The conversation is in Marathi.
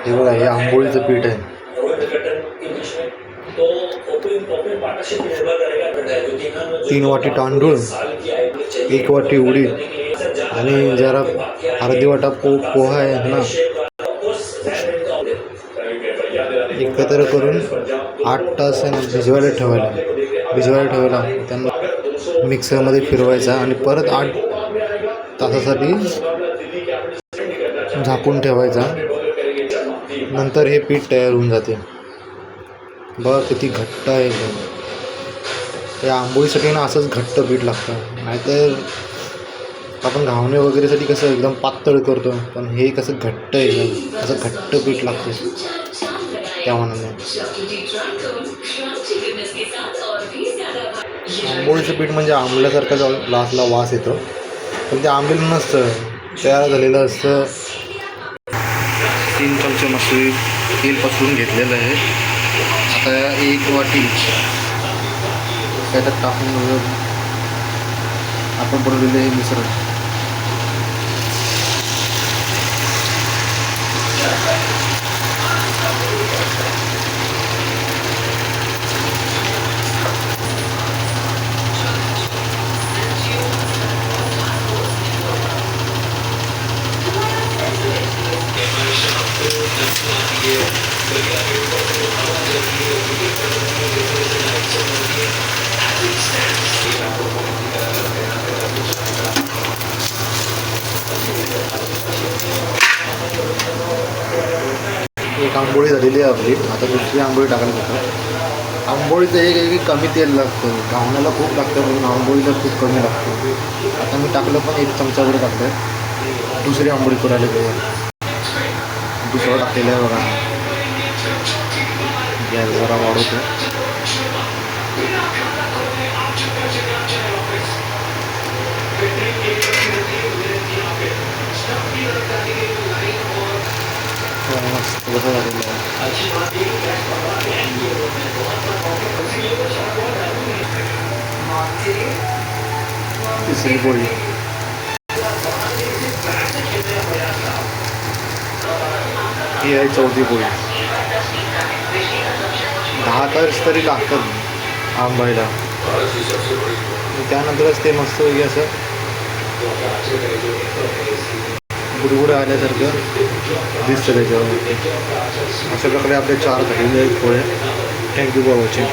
हे बघा, हे आंबोळीचं पीठ आहे. 3 वाटी तांदूळ, 1 वाटी उडीद आणि जरा अर्धी वाटा पोहा आहे ना, एकत्र करून 8 तास भिजवायला ठेवायला त्यांना मिक्सरमध्ये फिरवायचा आणि परत 8 तासासाठी झाकून ठेवायचा. नंतर हे पीठ तयार होऊन जाते. बघा किती घट्ट आहे. त्या आंबोळीसाठी ना असंच घट्ट पीठ लागतं, नाहीतर आपण घावणे वगैरेसाठी कसं एकदम पातळ करतो, पण हे कसं घट्ट आहे, असं घट्ट पीठ लागतं त्या मानाने. आंबोळीचं पीठ म्हणजे आंबल्यासारखा लास्टला वास येतो, पण ते आंबलेलं नसतं, तयार झालेलं असतं. 3 चमचे मसूर तेल पसरून घेतलेलं आहे. आता 1 वाटी त्याच्यात टाकून आपण बनवलेलं हे मिश्रण एक आंबोळी झालेली आहे आपली. आता दुसरी आंबोळी टाकायला घेतो. आंबोळीचं एक कमी तेल लागतं, घावण्याला खूप लागतं, म्हणून आंबोळीला खूप कमी लागतं. आता मी टाकलं पण 1 चमचावर टाकलं. दुसरी आंबोळी करायला घेऊया. दुसरं टाकलेलं आहे बघा. गॅस जरा वाढवतो. मस्त कसं झालेलं आहे. तिसरी पोळी. ही आहे चौथी पोळी. 10 तास तरी लागतात आंबायला. त्यानंतरच ते मस्त वगैरे असं बुडबुडं आल्यासारखं दिसतं त्याच्यावर. अशा प्रकारे आपले 4 झालेले आहेत पोळ्या. Thank you for watching.